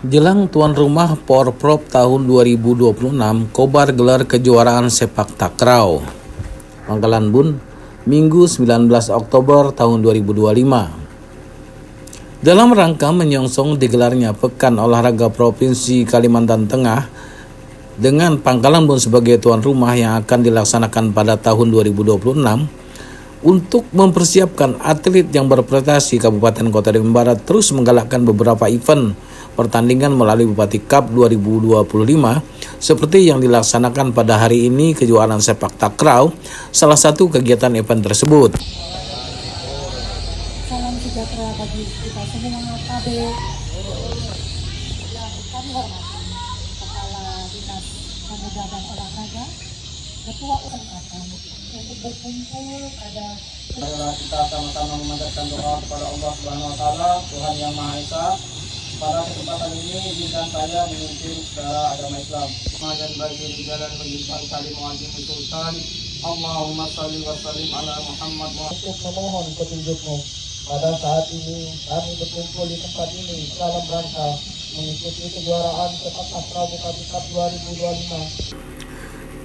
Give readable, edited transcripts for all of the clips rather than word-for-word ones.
Jelang tuan rumah Porprov tahun 2026, Kobar gelar kejuaraan sepak takraw. Pangkalan Bun, Minggu 19 Oktober tahun 2025. Dalam rangka menyongsong digelarnya Pekan Olahraga Provinsi Kalimantan Tengah dengan Pangkalan Bun sebagai tuan rumah yang akan dilaksanakan pada tahun 2026, untuk mempersiapkan atlet yang berprestasi, Kabupaten Kota Depok Barat terus menggalakkan beberapa event pertandingan melalui Bupati Cup 2025 seperti yang dilaksanakan pada hari ini kejuaraan sepak takraw, salah satu kegiatan event tersebut. Salam sejahtera bagi kita semua, KB. Yang kami hormati Kepala Dinas Pemuda dan Olahraga, Ketua UMKM, untuk berkumpul pada kita sama-sama memanjatkan doa kepada Allah Subhanahu wa taala, Tuhan Yang Maha Esa. Pada kesempatan ini izinkan saya memimpin secara agama Islam. Dan bagi jalan menjadi salim wajib sultan. Allahumma shalli wa sallim ala Muhammad. Untuk memohon petunjukmu pada saat ini kami berkumpul di tempat ini dalam rangka mengikuti kejuaraan sepak takraw Bupati Cup 2025.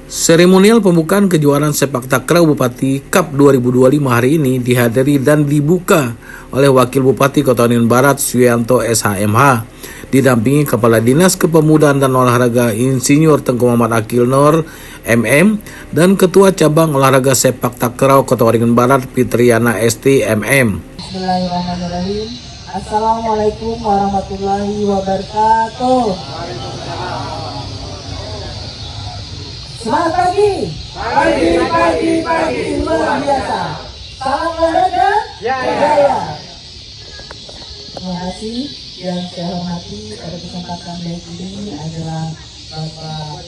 Seremonial pembukaan kejuaraan sepak takraw Bupati Cup 2025 hari ini dihadiri dan dibuka oleh Wakil Bupati Kota Depok Barat Suyanto SHMH, didampingi Kepala Dinas Kepemudaan dan Olahraga Insinyur Tengku Muhammad Akil Nur MM dan Ketua Cabang Olahraga Sepak Takraw Kota Depok Barat Fitriana ST MM. Bismillahirrahmanirrahim. Assalamualaikum warahmatullahi wabarakatuh. Semangat pagi. Pagi luar biasa. Salam olahraga jaya. Terima kasih. Yang saya hormati pada kesempatan baik ini adalah Bapak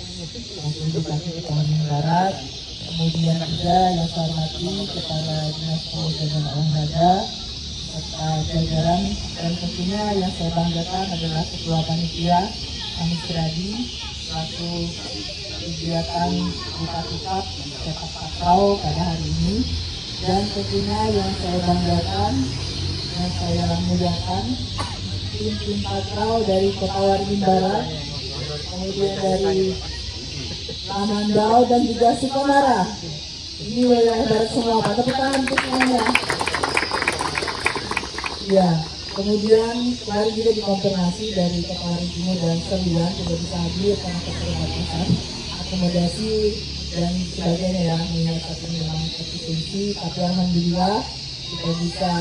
Wakil Bupati Kota Depok Barat, kemudian juga yang saya hormati Kepala Dinas Pemuda dan Olahraga serta jajaran, dan tentunya yang saya banggakan adalah Ketua Panitia Anis Radi selaku kegiatan Bupati Cup sepak takraw pada hari ini, dan tentunya yang saya banggakan, yang saya muliakan tim takraw dari Kota Waringin Barat, kemudian dari Lamandau dan juga Sukamara. Ini wilayah barat semua, pada tangan untuk semuanya. Ya, kemudian kemarin juga dikonfirmasi dari Kota Waringin Timur dan Sembilan tidak bisa hadir karena keterbatasan akomodasi dan sebagainya ya, mengingat satu memang efisiensi, tapi alhamdulillah kita bisa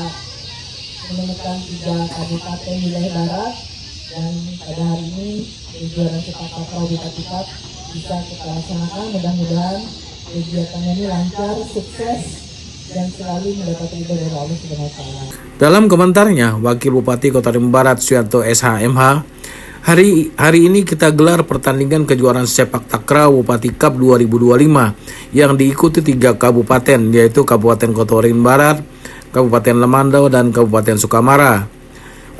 menemukan 3 kabupaten wilayah barat, dan pada hari ini kejuaraan sepak takraw Bupati Cup bisa kita laksanakan. Mudah-mudahan kegiatannya ini lancar, sukses, dan selalu mendapat ridho dari Allah Subhanahu wa taala. Dalam komentarnya, Wakil Bupati Kota Depok Barat Suyanto SHMH, hari ini kita gelar pertandingan kejuaraan sepak takraw Bupati Cup 2025 yang diikuti 3 kabupaten, yaitu Kabupaten Kota Depok Barat, Kabupaten Lamandau, dan Kabupaten Sukamara.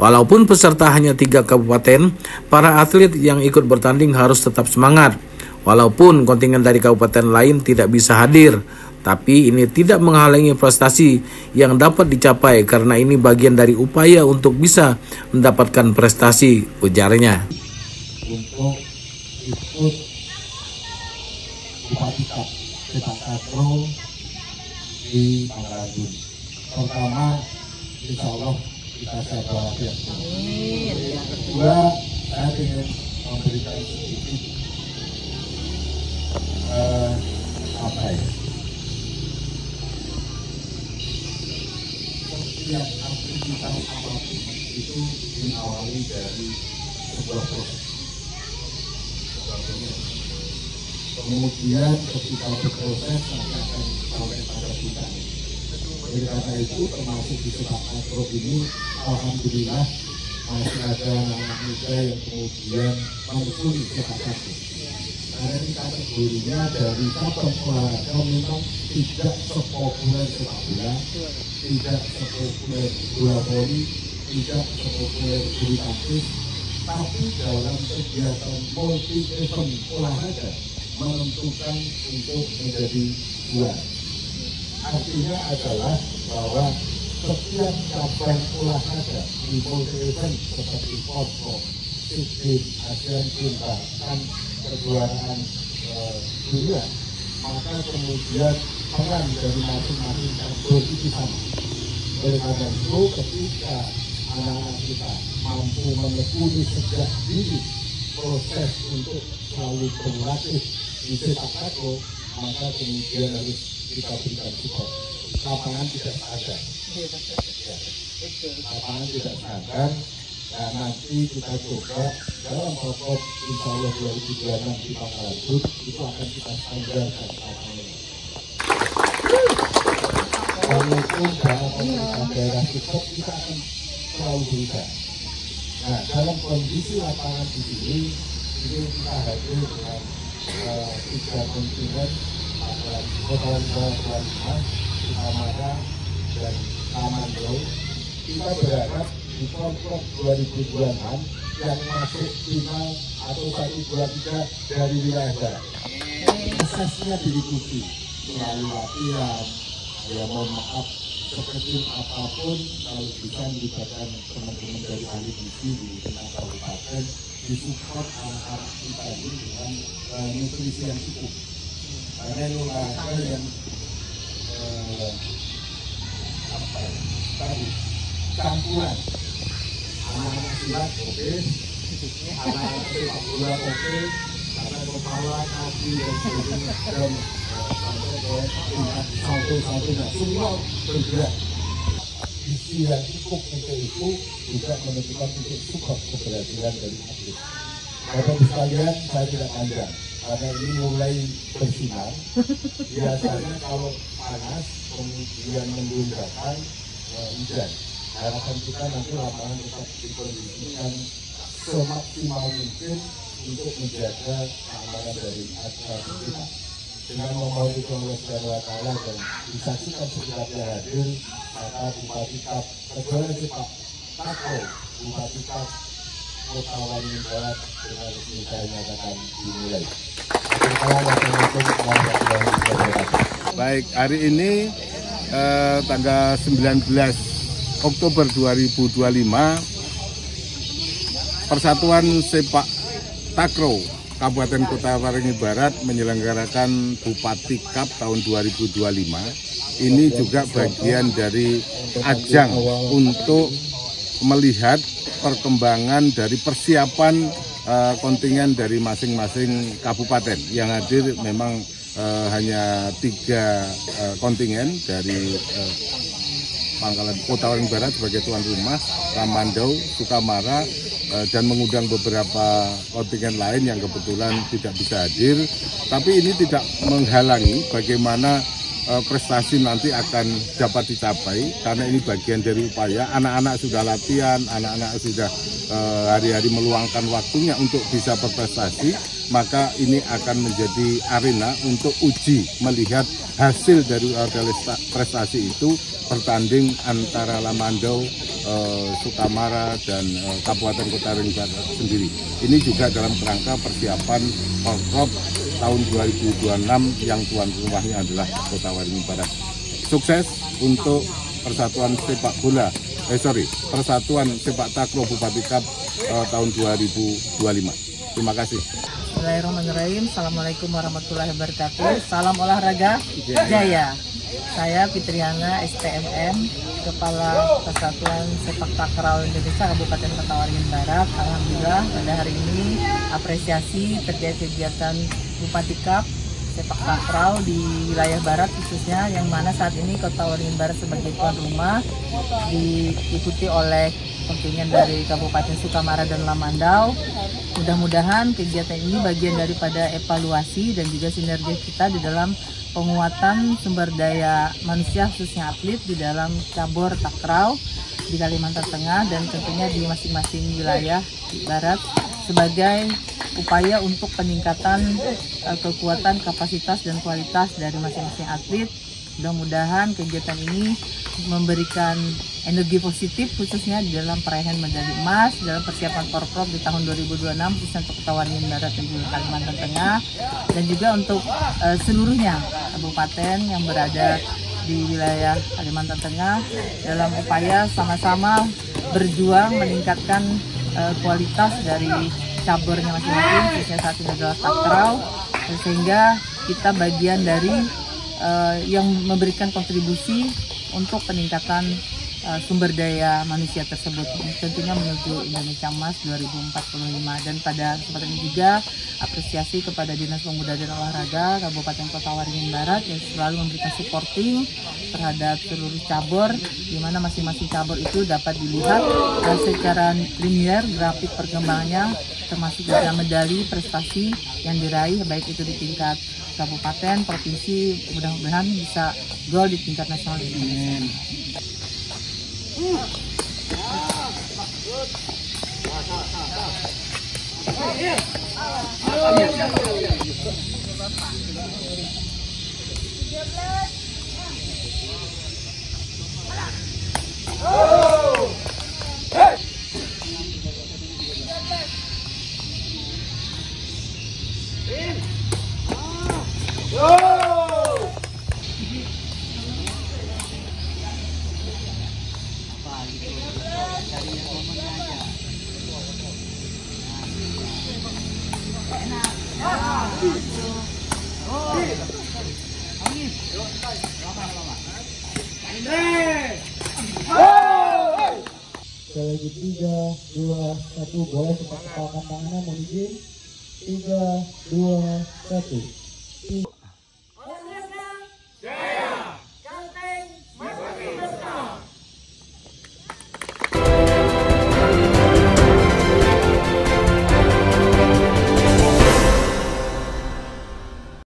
Walaupun peserta hanya 3 kabupaten, para atlet yang ikut bertanding harus tetap semangat. Walaupun kontingen dari kabupaten lain tidak bisa hadir, tapi ini tidak menghalangi prestasi yang dapat dicapai karena ini bagian dari upaya untuk bisa mendapatkan prestasi, ujarnya. Untuk ikut Bupati Cup sepak takraw di Pangkalan Bun. Pertama, insya Allah kita sehat walafiat. Kedua, saya ingin memberikan sedikit setiap aktivitas apapun itu diawali dari sebuah proses. Kemudian ketika berproses akan sampai pada kita. Jadi karena itu termasuk di sepak takraw ini, alhamdulillah masih ada anak muda yang kemudian menyusuri sepak takraw. Karena ini kategorinya dari cabang olahraga memang tidak sepopuler sepak bola, tidak sepopuler bola voli, tidak sepopuler bulu tangkis, tapi dalam kegiatan multi event olahraga menentukan untuk menjadi juara. Artinya adalah bahwa setiap cabang olahraga di multi event seperti Porprov, SEA ASEAN Games bahkan kejuaraan dunia, maka kemudian peran dari masing-masing cabur itu sama. Oleh karena itu, ketika anak-anak kita mampu menekuni sejak dini proses untuk selalu berlatih di sepak takraw, maka kemudian harus kita berikan support. Lapangan tidak sadar, lapangan tidak sadar. Nah, nanti kita coba dalam pokok insya Allah 2026 di Pangkalan Bun itu akan kita standarkan lapangan. Walaupun dalam pemerintah daerah support kita akan selalu berikan. Nah, dalam kondisi lapangan di sini ini kita hadir dengan 3 kontingen, Kota Tuan Sukamara dan Lamandau. Kita berharap di Porprov 2026 yang masuk final atau 1, 2, 3 dari wilayah barat. Prosesnya diikuti melalui latihan. Ya, mohon maaf, sekecil apapun kalau bisa melibatkan teman-teman dari ahli gizi di tingkat kabupaten, disupport anak-anak kita ini dengan nutrisi yang cukup. Karena ini olahraga yang campuran. Anak-anak silat oke, anak-anak sepak bola oke, karena kepala, kaki dan sebagainya dan satu-satunya semua bergerak. Gizi yang cukup untuk itu juga menentukan untuk support keberhasilan dari atlet. Bapak sekalian, saya tidak panjang karena ini mulai bersinar. Biasanya kalau panas kemudian mendung datang hujan. Harapan kita nanti lapangan tetap dikondisikan semaksimal mungkin untuk menjaga keamanan dari atlet kita. Dengan memohon itu Allah Subhanahu wa Ta'ala dan disaksikan secepatnya hadir, maka Bupati Kap kejuaraan sepak takraw Bupati Kap Kota Waringin Barat dengan resmi saya nyatakan dimulai. Assalamualaikum warahmatullahi wabarakatuh. Baik, hari ini tanggal 19 Oktober 2025, Persatuan Sepak Takraw Kabupaten Kota Waringin Barat menyelenggarakan Bupati Cup tahun 2025. Ini juga bagian dari ajang untuk melihat perkembangan dari persiapan kontingen dari masing-masing kabupaten. Yang hadir memang hanya 3 kontingen dari Pangkalan Kota Waringin Barat sebagai tuan rumah, Lamandau, Sukamara, dan mengundang beberapa kontingen lain yang kebetulan tidak bisa hadir. Tapi ini tidak menghalangi bagaimana prestasi nanti akan dapat dicapai, karena ini bagian dari upaya. Anak-anak sudah latihan, anak-anak sudah hari-hari meluangkan waktunya untuk bisa berprestasi, maka ini akan menjadi arena untuk uji melihat hasil dari prestasi itu bertanding antara Lamandau, Sukamara dan Kabupaten Kota Waringin Barat sendiri. Ini juga dalam kerangka persiapan Porprov tahun 2026 yang tuan rumahnya adalah Kota Waringin Barat. Sukses untuk Persatuan Sepak Takraw Bupati Cup tahun 2025. Terima kasih. Bismillahirrahmanirrahim. Assalamualaikum warahmatullahi wabarakatuh. Salam olahraga jaya. Saya Fitriana STMM, Kepala Persatuan Sepak Takraw Indonesia Kabupaten Kota Waringin Barat. Alhamdulillah pada hari ini apresiasi terkait kegiatan Bupati Cup Sepak Takraw di wilayah Barat khususnya, yang mana saat ini Kota Waringin Barat sebagai tuan rumah diikuti oleh kontingen dari Kabupaten Sukamara dan Lamandau. Mudah-mudahan kegiatan ini bagian daripada evaluasi dan juga sinergi kita di dalam penguatan sumber daya manusia khususnya atlet di dalam cabur takraw di Kalimantan Tengah dan tentunya di masing-masing wilayah di Barat sebagai upaya untuk peningkatan kekuatan, kapasitas dan kualitas dari masing-masing atlet. Mudah-mudahan kegiatan ini memberikan energi positif khususnya di dalam peraihan medali emas dalam persiapan Porprov di tahun 2026 khususnya untuk Kota Waringin Barat dan juga Kalimantan Tengah, dan juga untuk seluruhnya kabupaten yang berada di wilayah Kalimantan Tengah dalam upaya sama-sama berjuang meningkatkan kualitas dari caburnya masing-masing, khususnya saat ini adalah takraw, sehingga kita bagian dari yang memberikan kontribusi untuk peningkatan sumber daya manusia tersebut, tentunya menuju Indonesia Emas 2045. Dan pada kesempatan ini juga apresiasi kepada Dinas Pemuda dan Olahraga Kabupaten Kota Waringin Barat yang selalu memberikan supporting terhadap seluruh cabur, di mana masing-masing cabur itu dapat dilihat secara linear grafik perkembangannya, termasuk juga medali prestasi yang diraih baik itu di tingkat kabupaten, provinsi, mudah-mudahan bisa gol di tingkat nasional. Sekali lagi 3, 2, 1, boleh cepat kepalkan tangannya, mohon izin. 3, 2, 1.